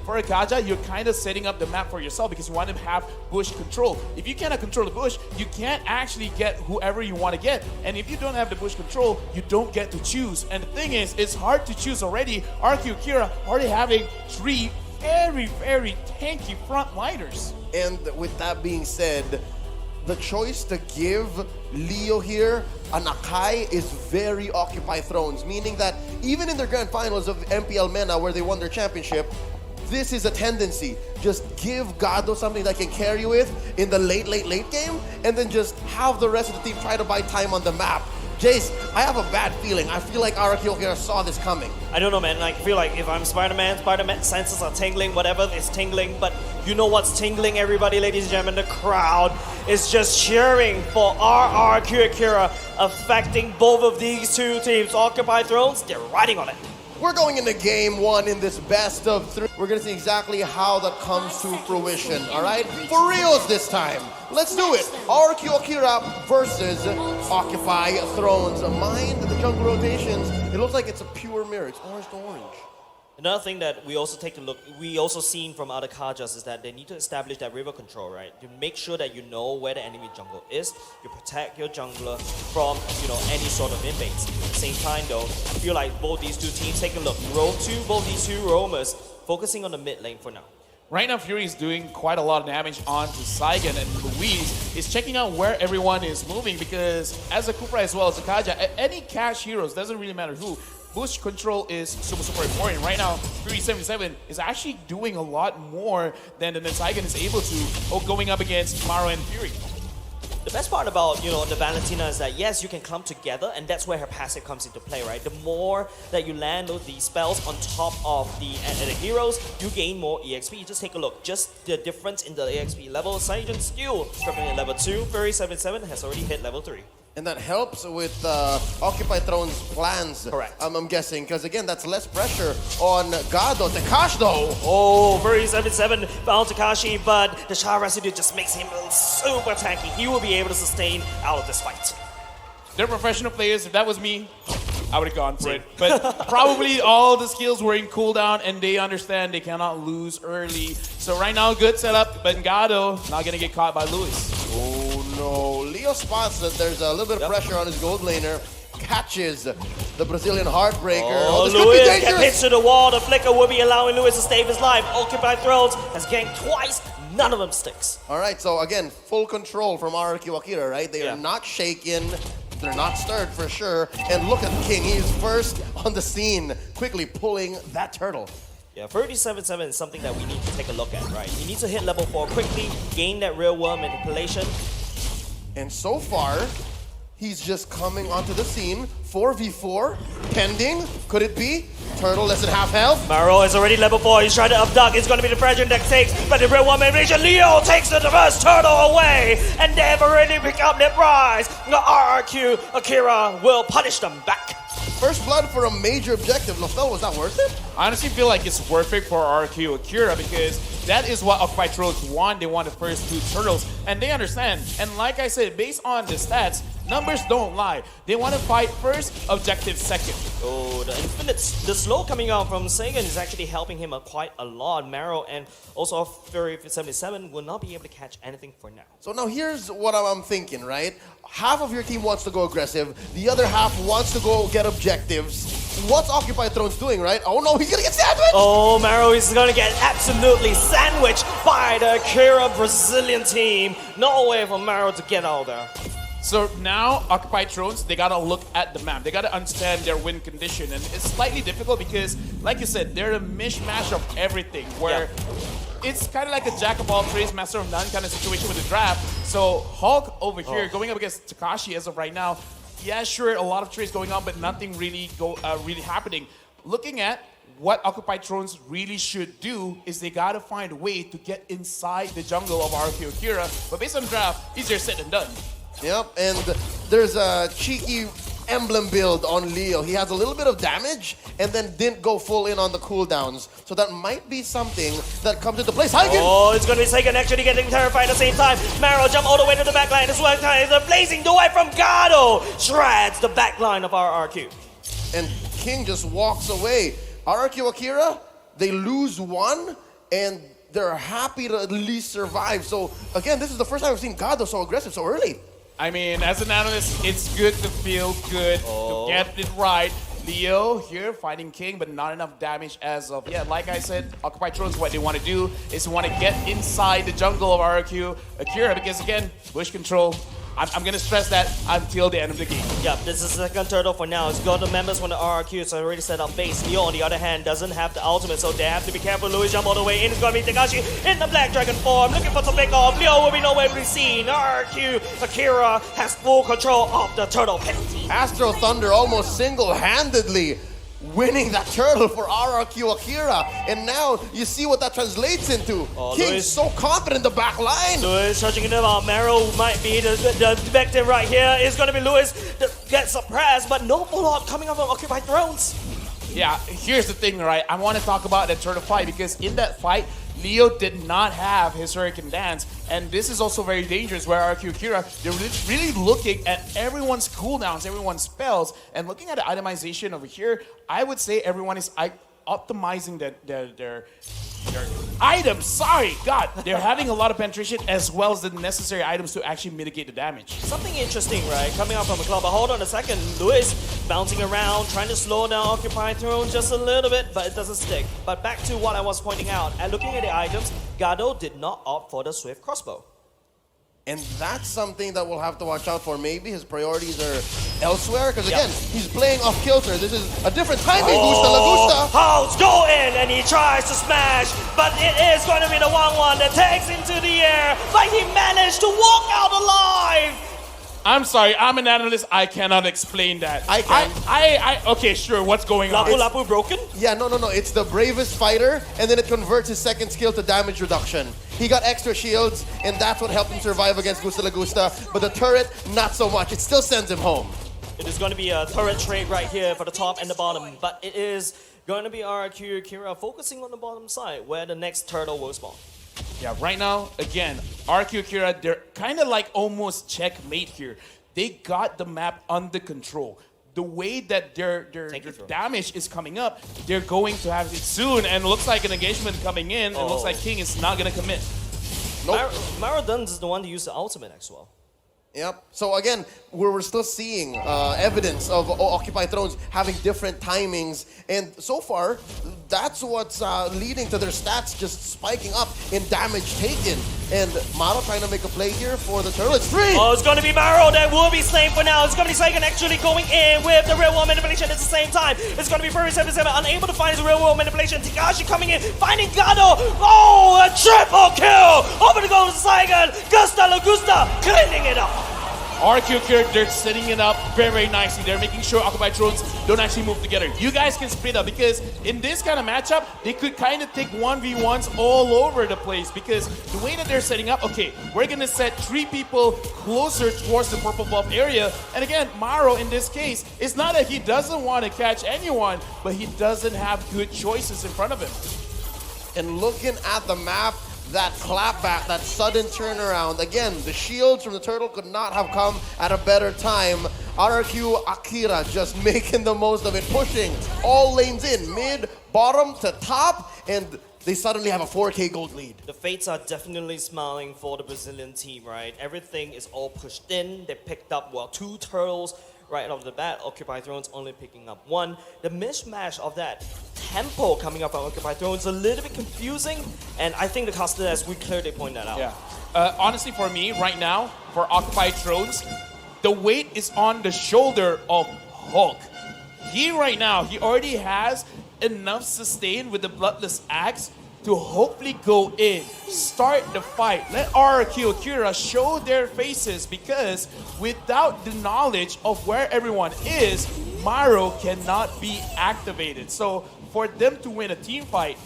for Akaja, you're kind of setting up the map for yourself because you want to have bush control. If you cannot control the bush, you can't actually get whoever you want to get. And if you don't have the bush control, you don't get to choose. And the thing is, it's hard to choose already. RRQ Akira already having 3 very, very tanky frontliners. And with that being said, the choice to give Leo here an Akai is very Occupy Thrones, meaning that even in their grand finals of MPL MENA where they won their championship, this is a tendency. Just give Gado something that can carry with in the late game, and then just have the rest of the team try to buy time on the map. Jace, I have a bad feeling. I feel like RRQ Akira saw this coming. I don't know, man. I feel like if I'm Spider-Man senses are tingling, whatever is tingling. But you know what's tingling, everybody, ladies and gentlemen? The crowd is just cheering for RRQ Akira, affecting both of these two teams. Occupy Thrones, they're riding on it. We're going into game 1 in this best of 3. We're gonna see exactly how that comes to fruition, all right? For reals this time. Let's do it. RRQ Akira versus Occupy Thrones. Mind the jungle rotations. It looks like it's a pure mirror. It's orange to orange. Another thing that we also take a look, we also seen from other Kajas is that they need to establish that river control, right? To make sure that you know where the enemy jungle is, you protect your jungler from, any sort of invades. At the same time though, I feel like both these two teams, take a look. Both these two roamers, focusing on the mid lane for now. Right now, Fury is doing quite a lot of damage onto Saigon, and Luis is checking out where everyone is moving because as a Kupra as well as a Kaja, any cash heroes, doesn't really matter who, bush control is super important. Right now, Fury 77 is actually doing a lot more than Saigon is able to going up against Maro and Fury. The best part about, the Valentina is that, yes, you can clump together, and that's where her passive comes into play, right? The more that you land these spells on top of the heroes, you gain more EXP. Just take a look. Just the difference in the EXP level. Saigon's skill dropping at level 2. Fury 77 has already hit level 3. And that helps with Occupy Throne's plans. Correct. I'm guessing, because again, that's less pressure on Gado. Takash though. Oh, Fury 77 found Takashi, but the Char residue just makes him super tanky. He will be able to sustain out of this fight. They're professional players. If that was me, I would have gone for it. But probably all the skills were in cooldown, and they understand they cannot lose early. So right now, good setup, but Gado not going to get caught by Luis. Oh no, Leo spots that there's a little bit of pressure on his gold laner, catches the Brazilian Heartbreaker. Oh, this Luis could be dangerous. hits to the wall, the flicker will be allowing Luis to save his life. Occupy Thrones has ganked twice, none of them sticks. Alright, so again, full control from RRQ Akira, right? They are not shaken, they're not stirred for sure. And look at the king, he is first on the scene, quickly pulling that turtle. Yeah, 37-7 is something that we need to take a look at, right? You need to hit level 4 quickly, gain that real world manipulation. And so far, he's just coming onto the scene. 4v4, pending, could it be? Turtle less than half health. Maro is already level 4, he's trying to abduct, it's going to be the pressure that takes, but the real world manipulation, Leo takes the first turtle away, and they've already picked up their prize. The RRQ Akira will punish them back. First blood for a major objective. Lofel, was that worth it? I honestly feel like it's worth it for RRQ Akira because that is what Occupy Thrones want. They want the first 2 turtles, and they understand. And like I said, based on the stats, numbers don't lie. They want to fight first, objective second. Oh, the infinites. The slow coming out from Sagan is actually helping him quite a lot. Maro and also Fury 77 will not be able to catch anything for now. So now here's what I'm thinking, right? Half of your team wants to go aggressive. The other half wants to go get objectives. What's Occupy Thrones doing, right? Oh no, he's gonna get sandwiched! Oh, Maro is gonna get absolutely sandwiched by the Akira Brazilian team. No way for Maro to get out there. So now, Occupy Thrones, they gotta look at the map. They gotta understand their win condition. And it's slightly difficult because, like you said, they're a mishmash of everything. Where it's kind of like a jack of all trades, master of none kind of situation with the draft. So Hulk over here, going up against Takashi as of right now, yeah, sure, a lot of trades going on, but nothing really happening. Looking at what Occupy Thrones really should do is they gotta find a way to get inside the jungle of RRQ Akira. But based on the draft, easier said than done. Yep, and there's a cheeky emblem build on Leo. He has a little bit of damage and then didn't go full in on the cooldowns. So that might be something that comes into play. Saigon! Oh, it's going to be Saigon actually getting terrified at the same time. Maro jump all the way to the back line as well. The blazing away from Gado shreds the back line of RRQ. And King just walks away. RRQ Akira, they lose 1 and they're happy to at least survive. So again, this is the first time I've seen Gado so aggressive so early. I mean, as an analyst, it's good to feel good, to get it right. Leo here fighting King, but not enough damage as of yet. Like I said, Occupy Thrones, what they want to do is want to get inside the jungle of RRQ Akira, because again, bush control. I'm going to stress that until the end of the game. Yeah, this is the second turtle for now. It's got the members from the RRQ, so already set up base. Leo, on the other hand, doesn't have the ultimate, so they have to be careful. Louis jump all the way in. It's going to be Takashi in the Black Dragon form, looking for some big off. Leo will be nowhere to be seen. RRQ Akira has full control of the turtle penalty. Astro Thunder almost single-handedly winning that turtle for RRQ Akira. And now you see what that translates into. King's Louis. so confident in the back line. Louis searching it out. Marrow might be the victim right here. It's going to be Louis that gets suppressed, but no follow-up coming up from Occupy Thrones. Yeah, here's the thing, right? I want to talk about that turtle fight, because in that fight, Leo did not have his Hurricane Dance, and this is also very dangerous where RRQ Akira, they're really looking at everyone's cooldowns, everyone's spells, and looking at the itemization over here, I would say everyone is optimizing their items. Sorry, God, they're having a lot of penetration as well as the necessary items to actually mitigate the damage. Something interesting, right? Coming out from the club, but hold on a second. Louis bouncing around, trying to slow down Occupy Throne just a little bit, but it doesn't stick. But back to what I was pointing out, and looking at the items, Gado did not opt for the Swift Crossbow. And that's something that we'll have to watch out for. Maybe his priorities are elsewhere, because again, he's playing off kilter. This is a different timing. Gusta la Gusta. House go in, and he tries to smash, but it is going to be the 1-1 that takes him to the air, but he managed to walk out alive. I'm sorry, I'm an analyst. I cannot explain that. I can. Okay, sure. What's going on? Lapu broken? Yeah, no. It's the bravest fighter, and then it converts his second skill to damage reduction. He got extra shields, and that's what helped him survive against Gusta la Gusta. But the turret, not so much. It still sends him home. It is going to be a turret trade right here for the top and the bottom, but it is going to be RRQ Akira focusing on the bottom side, where the next turtle will spawn. Yeah, right now, again, RRQ Akira, they're kind of like almost checkmate here. They got the map under control. The way that their damage is coming up, they're going to have it soon, and it looks like an engagement coming in. It looks like King is not going to commit. Nope. Maradon is the one to use the ultimate as well. Yep. So again, we're still seeing evidence of Occupy Thrones having different timings, and so far, that's what's leading to their stats just spiking up in damage taken. And Maro trying to make a play here for the turtle. It's free! Oh, it's going to be Maro that will be slain for now. It's going to be Saigon actually going in with the real world manipulation at the same time. It's going to be Furry 77 unable to find his real world manipulation. Takashi coming in, finding Gado. Oh, a triple kill! Over the goal to Saigon. Gusta la Gusta cleaning it up. RRQ Akira, they're setting it up very nicely. They're making sure Occupy Thrones don't actually move together. You guys can split up, because in this kind of matchup, they could kind of take 1v1s all over the place, because the way that they're setting up, okay, we're going to set 3 people closer towards the purple buff area. And again, Maro in this case, it's not that he doesn't want to catch anyone, but he doesn't have good choices in front of him. And looking at the map, that clapback, that sudden turnaround. Again, the shields from the turtle could not have come at a better time. RRQ Akira just making the most of it, pushing all lanes in, mid, bottom to top, and they suddenly have a 4K gold lead. The fates are definitely smiling for the Brazilian team, right? Everything is all pushed in. They picked up, 2 turtles right off the bat. Occupy Thrones only picking up 1. The mismatch of that tempo coming up from Occupy Thrones is a little bit confusing, and I think the caster, as we clearly point that out. Yeah. Honestly, for me, right now, for Occupy Thrones, the weight is on the shoulder of Hulk. He right now, he already has enough sustain with the Bloodless Axe to hopefully go in, start the fight. Let RRQ Akira show their faces, because without the knowledge of where everyone is, Maro cannot be activated. So for them to win a team fight,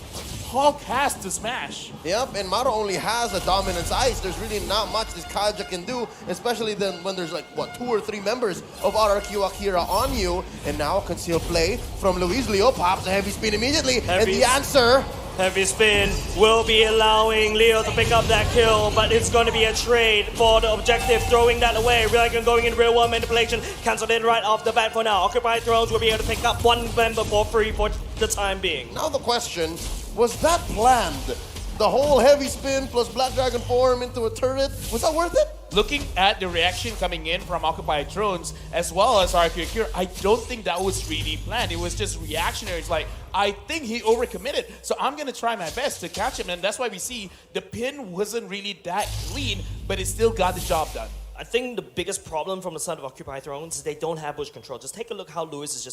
Hulk has to smash. Yep, and Maro only has a dominance ice. There's really not much this Kaja can do, especially then when there's like, 2 or 3 members of RRQ Akira on you. And now concealed play from Luis. Leo pops a heavy spin immediately, and the answer... Heavy spin will be allowing Leo to pick up that kill, but it's going to be a trade for the objective, throwing that away. Reagan going in real world manipulation, cancelled in right off the bat for now. Occupy Thrones will be able to pick up 1 member for free for the time being. Now the question, was that planned? the whole heavy spin plus Black Dragon form into a turret. Was that worth it? Looking at the reaction coming in from Occupied Thrones as well as RRQ Akira, I don't think that was really planned. It was just reactionary. It's like, I think he overcommitted, so I'm going to try my best to catch him. And that's why we see the pin wasn't really that clean, but it still got the job done. I think the biggest problem from the side of Occupy Thrones is they don't have bush control. Just take a look how Lewis is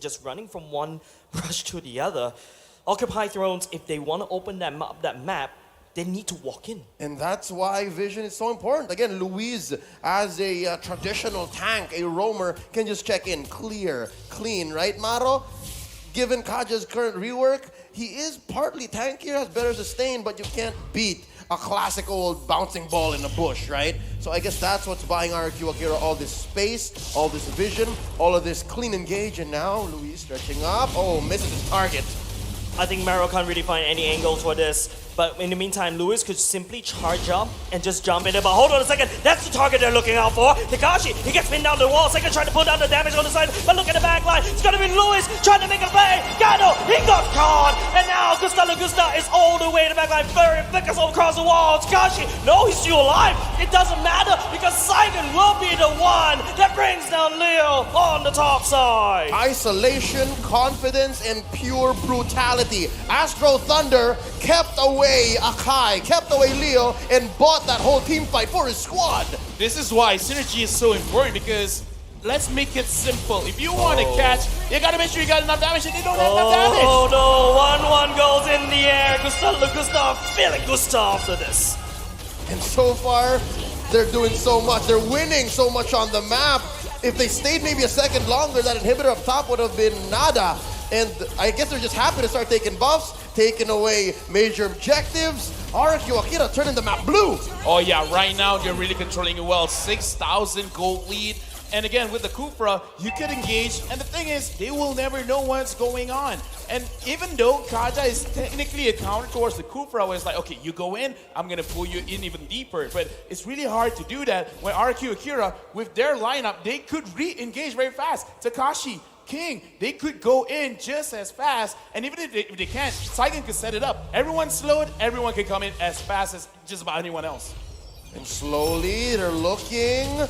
just running from one rush to the other. Occupy Thrones, if they want to open that map, they need to walk in. And that's why vision is so important. Again, Luis, as a traditional tank, a roamer, can just check in, clear, clean, right, Maro? Given Kaja's current rework, he is partly tankier, has better sustain, but you can't beat a classic old bouncing ball in the bush, right? So I guess that's what's buying RRQ Akira all this space, all this vision, all of this clean engage, and now Luis stretching up. Oh, misses his target. I think Maro can't really find any angles for this. But in the meantime, Lewis could simply charge up and just jump in there. But hold on a second, that's the target they're looking out for. Takashi, he gets pinned down the wall. Second trying to put down the damage on the side. But look at the back line. It's gonna be Lewis trying to make a play. Gado, he got caught. And now Gusta is all the way in the back line. Very flickers all across the wall. Takashi, no, he's still alive. It doesn't matter because Saigon will be the one that brings down Leo on the top side. Isolation, confidence, and pure brutality. Astro Thunder kept away Akai, kept away Leo, and bought that whole team fight for his squad. This is why synergy is so important, because let's make it simple. If you want to catch, you got to make sure you got enough damage, and they don't have enough damage. Oh no, 1-1 goes in the air. Gustav feeling Gustav after this. And so far, they're doing so much. They're winning so much on the map. If they stayed maybe a second longer, that inhibitor up top would have been nada. And I guess they're just happy to start taking buffs, taking away major objectives. RRQ Akira turning the map blue. Oh yeah, right now they're really controlling it well. 6,000 gold lead. And again, with the Kufra, you could engage. And the thing is, they will never know what's going on. And even though Kaja is technically a counter towards the Kufra, where it's like, okay, you go in, I'm going to pull you in even deeper. But it's really hard to do that when RRQ Akira, with their lineup, they could re-engage very fast. Takashi, King, they could go in just as fast, and even if they can't, Saigon could set it up. Everyone's slowed, everyone can come in as fast as just about anyone else. And slowly, they're looking.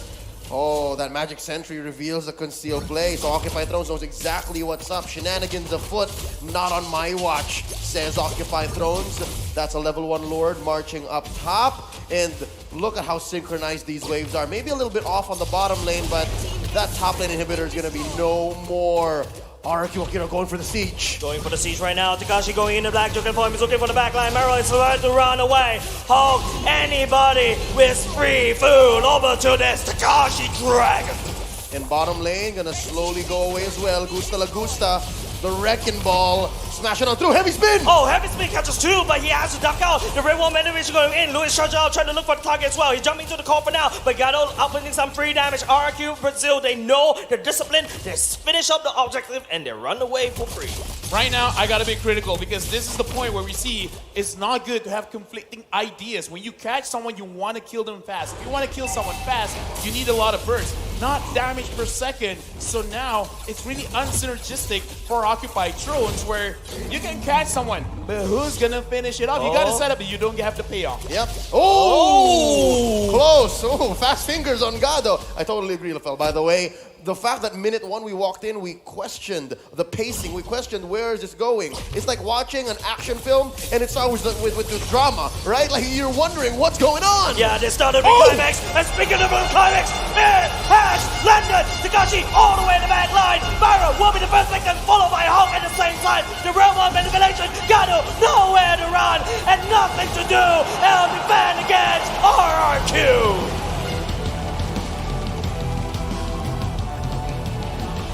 Oh, that Magic Sentry reveals the concealed play, so Occupy Thrones knows exactly what's up. Shenanigans afoot, not on my watch, says Occupy Thrones. That's a level 1 Lord marching up top, and look at how synchronized these waves are. Maybe a little bit off on the bottom lane, but that top lane inhibitor is going to be no more. RRQ Akira going for the siege. Going for the siege right now. Takashi going into black. Joken form. He's looking for the backline. Maro is about to run away. Hulk, anybody with free food over to this Takashi Dragon. And bottom lane gonna slowly go away as well. Gusta La Gusta, the wrecking ball, smashing on through. Heavy spin! Oh, heavy spin catches 2, but he has to duck out. The Red Wall Meditation going in. Lewis charge out, trying to look for the target as well. He's jumping to the core for now, but Gato outputting some free damage. RRQ Brazil, they know they're disciplined. They finish up the objective and they run away for free. Right now, I gotta be critical, because this is the point where we see it's not good to have conflicting ideas. When you catch someone, you want to kill them fast. If you want to kill someone fast, you need a lot of burst, not damage per second. So now it's really unsynergistic for Occupy Thrones, where you can catch someone, but who's gonna finish it off? You gotta set up, but you don't have to pay off. Yep. Oh! Close. Oh, fast fingers on Gado. I totally agree, Lafel. By the way, the fact that minute 1 we walked in, we questioned the pacing. We questioned where is this going. It's like watching an action film, and it's always with the drama, right? Like you're wondering what's going on. Yeah, they started with climax, and speaking of climax, it has landed. Takashi all the way in the back line. Myra will be the first victim, followed by Hulk at the same time. The realm of manipulation, Gado nowhere to run and nothing to do. And defend against RRQ.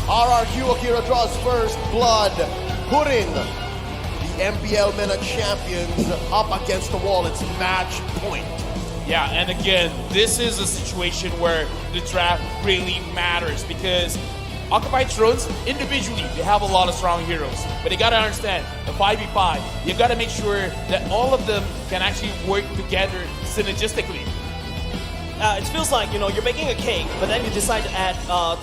RRQ Akira draws first blood, putting the MPL MENA champions up against the wall. It's match point. Yeah, and again, this is a situation where the draft really matters, because Occupy Thrones, individually, they have a lot of strong heroes. But they gotta understand, the 5v5, you gotta make sure that all of them can actually work together synergistically. It feels like, you're making a cake, but then you decide to add tomato